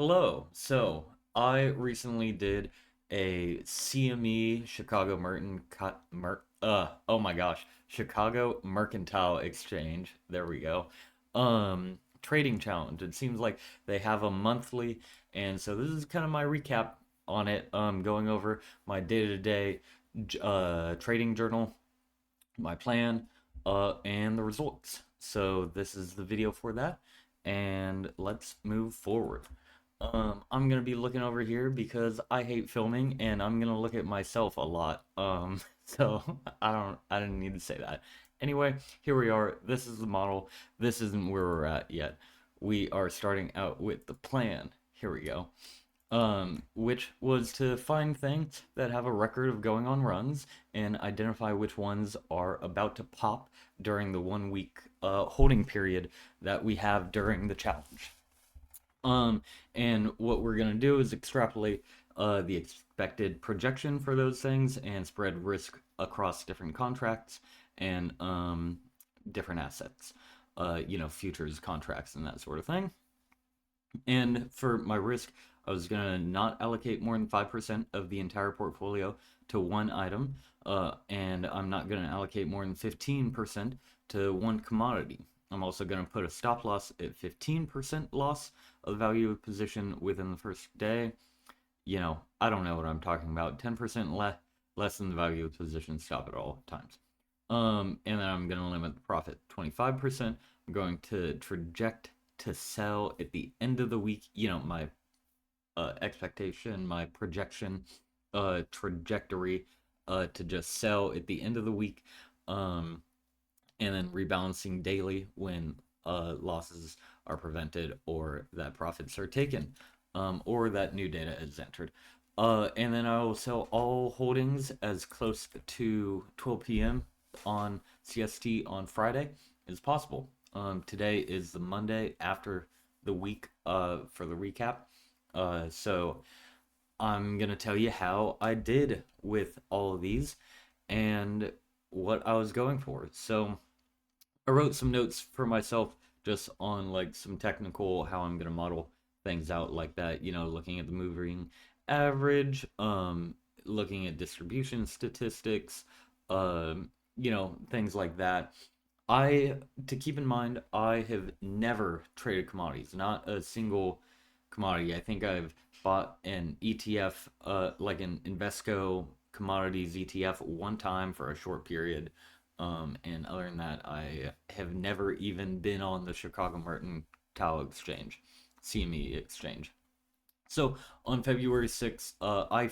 Hello. So I recently did a CME Chicago oh my gosh, Chicago Mercantile Exchange. There we go. Trading challenge. It seems like they have a monthly, and so this is kind of my recap on it. Going over my day-to-day trading journal, my plan, and the results. So this is the video for that, and let's move forward. I'm gonna be looking over here because I hate filming, and I'm gonna look at myself a lot. So I didn't need to say that. Anyway, here we are. This is the model. This isn't where we're at yet. We are starting out with the plan. Here we go, which was to find things that have a record of going on runs and identify which ones are about to pop during the 1 week holding period that we have during the challenge. Um, and what we're gonna do is extrapolate the expected projection for those things and spread risk across different contracts and different assets, futures contracts and that sort of thing. And for my risk, I was going to not allocate more than 5% of the entire portfolio to one item, and I'm not going to allocate more than 15% to one commodity. I'm also going to put a stop loss at 15% loss of the value of position within the first day. I don't know what I'm talking about. 10% less than the value of the position, stop at all times. And then I'm going to limit the profit 25%. I'm going to traject to sell at the end of the week. My expectation, my projection, trajectory to just sell at the end of the week. And then rebalancing daily when losses are prevented or that profits are taken, or that new data is entered. And then I will sell all holdings as close to 12 p.m. on CST on Friday as possible. Today is the Monday after the week for the recap. So I'm going to tell you how I did with all of these and what I was going for. So I wrote some notes for myself just on like some technical how I'm gonna model things out like that, looking at the moving average, looking at distribution statistics, things like that. I to keep in mind, I have never traded commodities, not a single commodity. I think I've bought an ETF, like an Invesco commodities ETF one time for a short period. And other than that, I have never even been on the Chicago Mercantile Exchange, CME Exchange. So on February 6th, I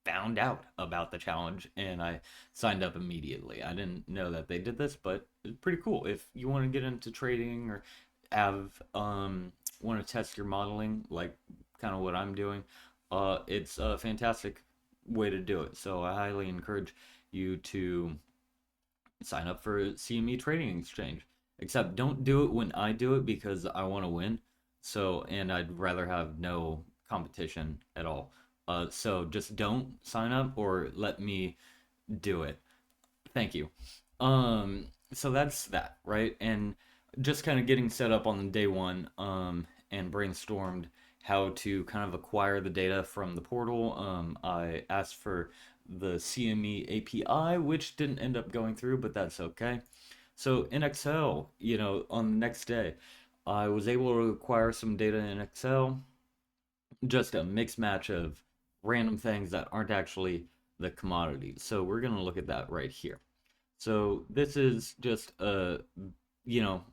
found out about the challenge and I signed up immediately. I didn't know that they did this, but it's pretty cool. If you want to get into trading or have want to test your modeling, like kind of what I'm doing, it's a fantastic way to do it. So I highly encourage you to sign up for CME Trading Exchange. Except don't do it when I do it because I want to win. So, and I'd rather have no competition at all. So just don't sign up or let me do it. Thank you. So that's that, right? And just kind of getting set up on day one, and brainstormed how to kind of acquire the data from the portal. I asked for the CME API, which didn't end up going through, but that's okay. So in Excel, on the next day, I was able to acquire some data in Excel, just a mixed match of random things that aren't actually the commodities. So we're going to look at that right here. So this is just you know,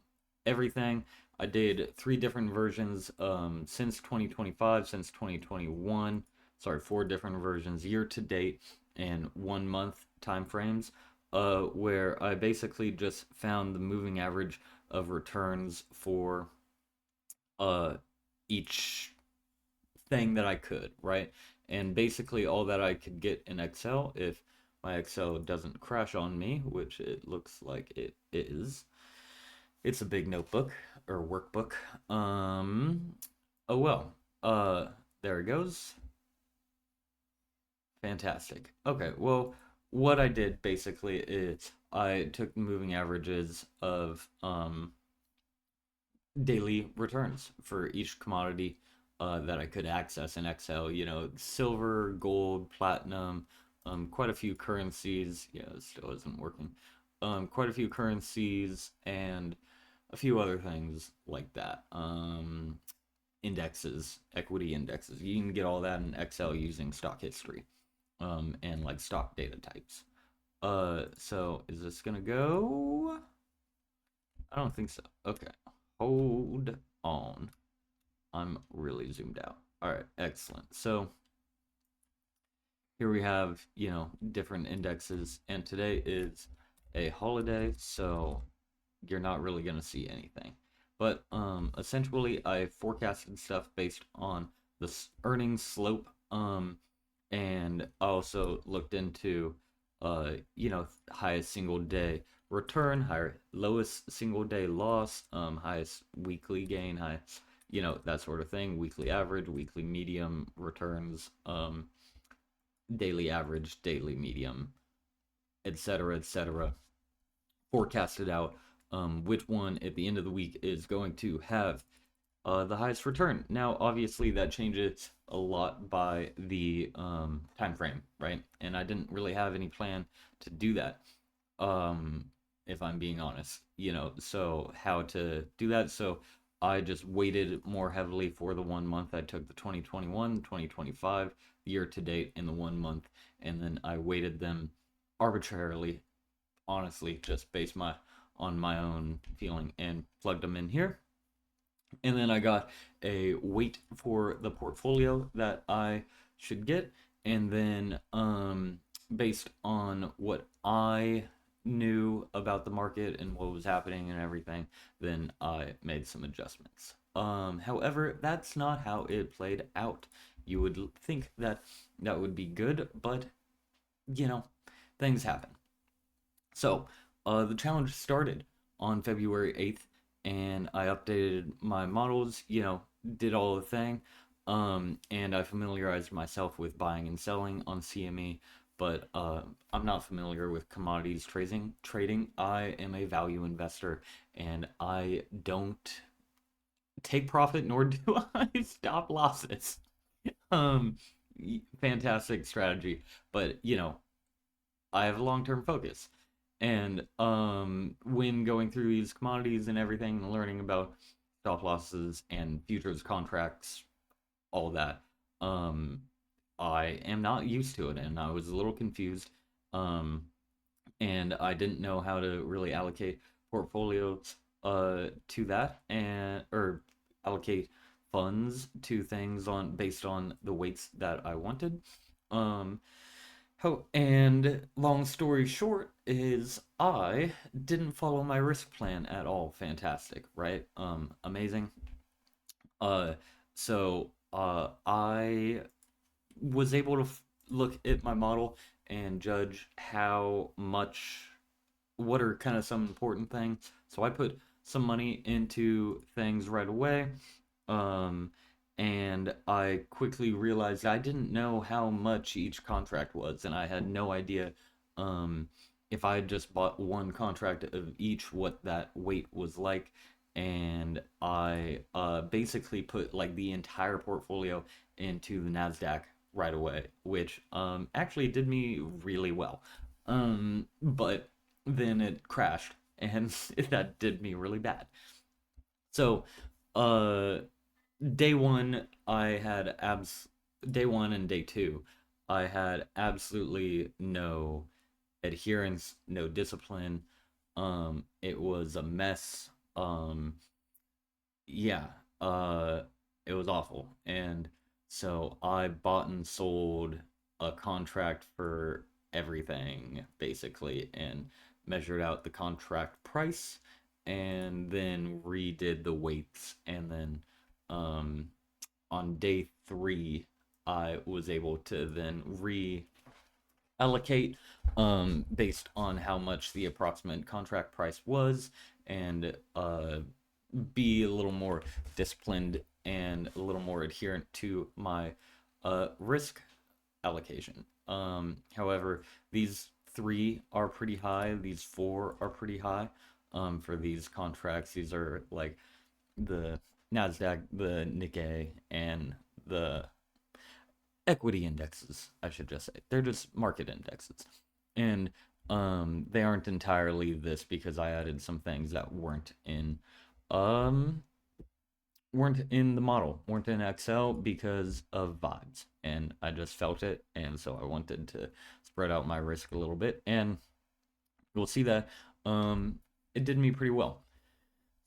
everything. I did 3 different versions since 2025, since 2021. Sorry, 4 different versions year to date and 1 month time frames. Where I basically just found the moving average of returns for uh each thing that I could, right? And basically all that I could get in Excel, if my Excel doesn't crash on me, which it looks like it is. It's a big notebook or workbook. Oh well. Uh there it goes. Fantastic. Okay, well, what I did basically is I took the moving averages of daily returns for each commodity that I could access in Excel. You know, silver, gold, platinum, quite a few currencies. Yeah, it still isn't working. Quite a few currencies and a few other things like that. Indexes, equity indexes. You can get all that in Excel using stock history, and like stock data types. So is this gonna go? I don't think so. Okay, hold on. I'm really zoomed out. All right, excellent. So here we have, different indexes, and today is a holiday, so you're not really going to see anything. But essentially, I forecasted stuff based on the earnings slope, and I also looked into, highest single day return, higher lowest single day loss, highest weekly gain, high, that sort of thing, weekly average, weekly medium returns, daily average, daily medium, etc., etc. Forecasted out which one at the end of the week is going to have the highest return. Now, obviously, that changes a lot by the time frame, right? And I didn't really have any plan to do that, um, if I'm being honest. So how to do that? So I just weighted more heavily for the 1 month. I took the 2021, 2025 year to date in the 1 month, and then I weighted them arbitrarily, honestly, just based on my own feeling and plugged them in here. And then I got a weight for the portfolio that I should get. And then based on what I knew about the market and what was happening and everything, then I made some adjustments. However, that's not how it played out. You would think that that would be good, but you know, things happen. So, the challenge started on February 8th, and I updated my models, did all the thing, and I familiarized myself with buying and selling on CME, but I'm not familiar with commodities trading. I am a value investor, and I don't take profit nor do I stop losses. Um, Fantastic strategy, but I have a long-term focus. And when going through these commodities and everything and learning about stop losses and futures contracts, all that, um, I am not used to it and I was a little confused. Um, and I didn't know how to really allocate portfolios to that and or allocate funds to things on based on the weights that I wanted. Um, Oh, and long story short is I didn't follow my risk plan at all. Fantastic, right? Amazing. Uh, I was able to look at my model and judge how much, what are kind of some important things. So I put some money into things right away. Um, and I quickly realized I didn't know how much each contract was, and I had no idea um, if I had just bought one contract of each, what that weight was like. And I basically put like the entire portfolio into the NASDAQ right away, which actually did me really well. But then it crashed, and that did me really bad. So, uh, day one, I had day one and day two, I had absolutely no adherence, no discipline. It was a mess. Yeah, uh, it was awful. And so I bought and sold a contract for everything, basically, and measured out the contract price and then redid the weights. And then um, on day three, I was able to then reallocate based on how much the approximate contract price was and be a little more disciplined and a little more adherent to my risk allocation. However, these three are pretty high, these four are pretty high for these contracts. These are like the Nasdaq, the Nikkei, and the equity indexes, I should just say. They're just market indexes. And they aren't entirely this because I added some things that um weren't in the model, weren't in Excel because of vibes. And I just felt it, and so I wanted to spread out my risk a little bit, and we'll see that um it did me pretty well.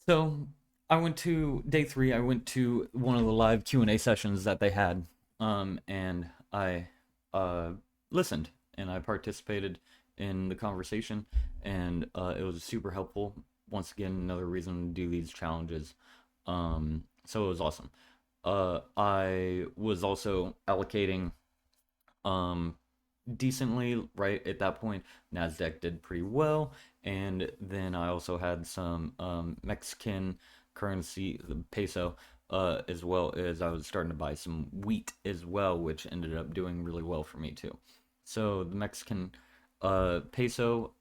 So I went to day three. I went to one of the live Q&A sessions that they had, and I uh, listened and I participated in the conversation, and it was super helpful. Once again, another reason to do these challenges. So it was awesome. I was also allocating um, decently right at that point. Nasdaq did pretty well, and then I also had some Mexican currency, the peso, as well as I was starting to buy some wheat as well, which ended up doing really well for me too. So the Mexican peso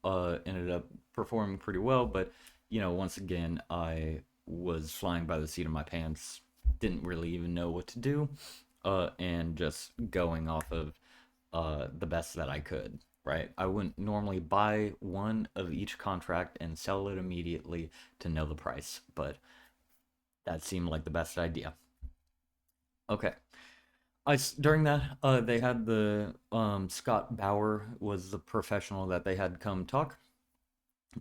ended up performing pretty well, but once again, I was flying by the seat of my pants, didn't really even know what to do, and just going off of the best that I could, right? I wouldn't normally buy one of each contract and sell it immediately to know the price, but that seemed like the best idea. Okay. During that they had the Scott Bauer was the professional that they had come talk,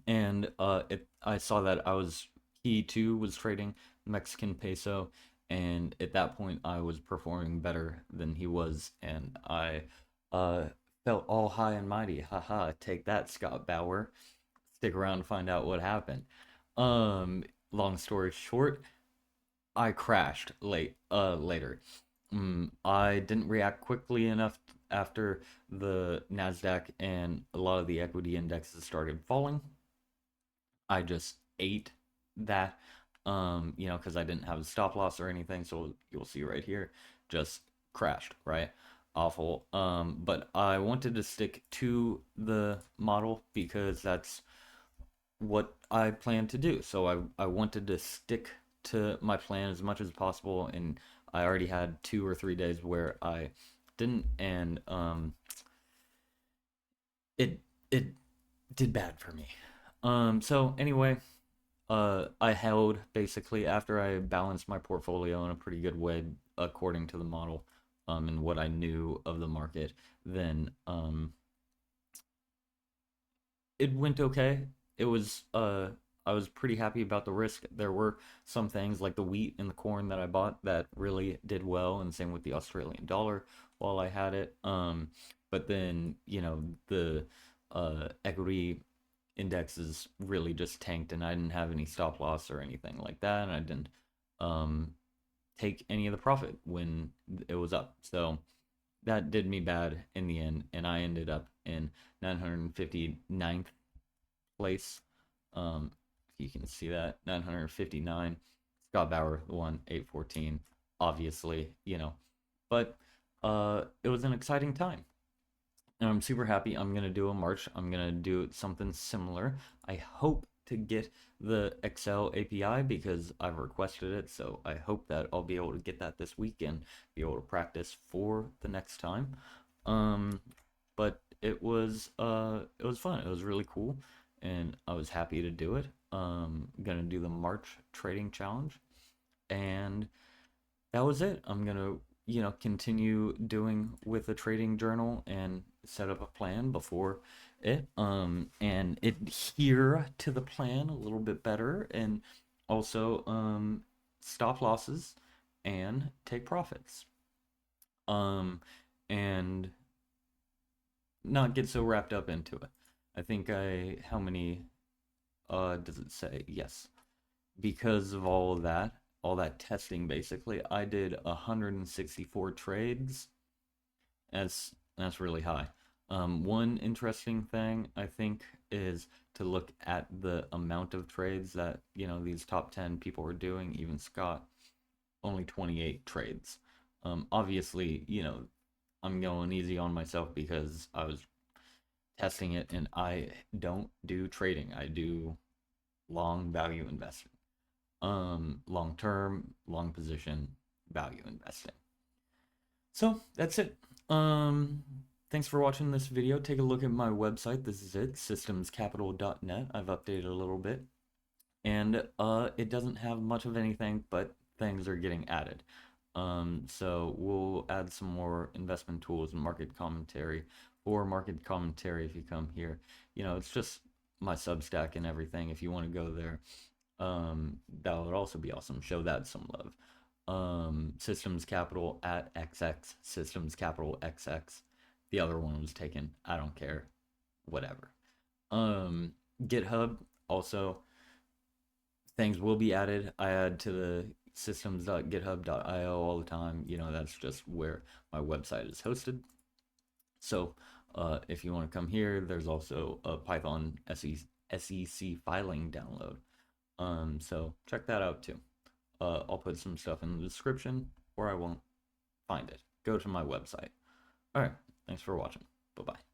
and I saw that he too was trading Mexican peso, and at that point I was performing better than he was, and I uh felt all high and mighty. Haha, take that, Scott Bauer. Stick around to find out what happened. Um Long story short, I crashed later. I didn't react quickly enough after the Nasdaq and a lot of the equity indexes started falling. I just ate that, because I didn't have a stop loss or anything. So you'll see right here, just crashed, right? Awful. But I wanted to stick to the model because that's what I plan to do. So I wanted to stick to my plan as much as possible, and I already had 2 or 3 days where I didn't, and it it did bad for me. So anyway, I held basically after I balanced my portfolio in a pretty good way according to the model, and what I knew of the market. Then it went okay. It was I was pretty happy about the risk. There were some things like the wheat and the corn that I bought that really did well, and same with the Australian dollar while I had it. But then the equity indexes really just tanked, and I didn't have any stop loss or anything like that, and I didn't um take any of the profit when it was up. So that did me bad in the end, and I ended up in 959th place. You can see that 959. Scott Bauer won 814. Obviously, but it was an exciting time, and I'm super happy. I'm gonna do a March. I'm gonna do something similar. I hope to get the Excel API because I've requested it. So I hope that I'll be able to get that this weekend, be able to practice for the next time. Um, but it was fun. It was really cool, and I was happy to do it. Gonna do the March trading challenge, and that was it. I'm gonna, continue doing with the trading journal and set up a plan before it, and adhere to the plan a little bit better, and also stop losses and take profits. Um, and not get so wrapped up into it. I think how many does it say? Yes. Because of all that testing basically, I did 164 trades. That's really high. One interesting thing I think is to look at the amount of trades that, these top 10 people were doing, even Scott, only 28 trades. Obviously, I'm going easy on myself because I was testing it, and I don't do trading. I do long value investing. long term, long position, value investing. So that's it. Um, Thanks for watching this video. Take a look at my website. This is it, systemscapital.net. I've updated a little bit, and it doesn't have much of anything, but things are getting added. So we'll add some more investment tools and market commentary. For market commentary, if you come here, it's just my Substack and everything. If you want to go there, that would also be awesome. Show that some love. Systems Capital at XX, Systems Capital XX. The other one was taken. I don't care. Whatever. Um, GitHub also, things will be added. I add to the systems.github.io all the time. That's just where my website is hosted. So if you want to come here, there's also a Python SEC filing download. So check that out too. I'll put some stuff in the description, or I won't find it. Go to my website. All right. Thanks for watching. Bye bye.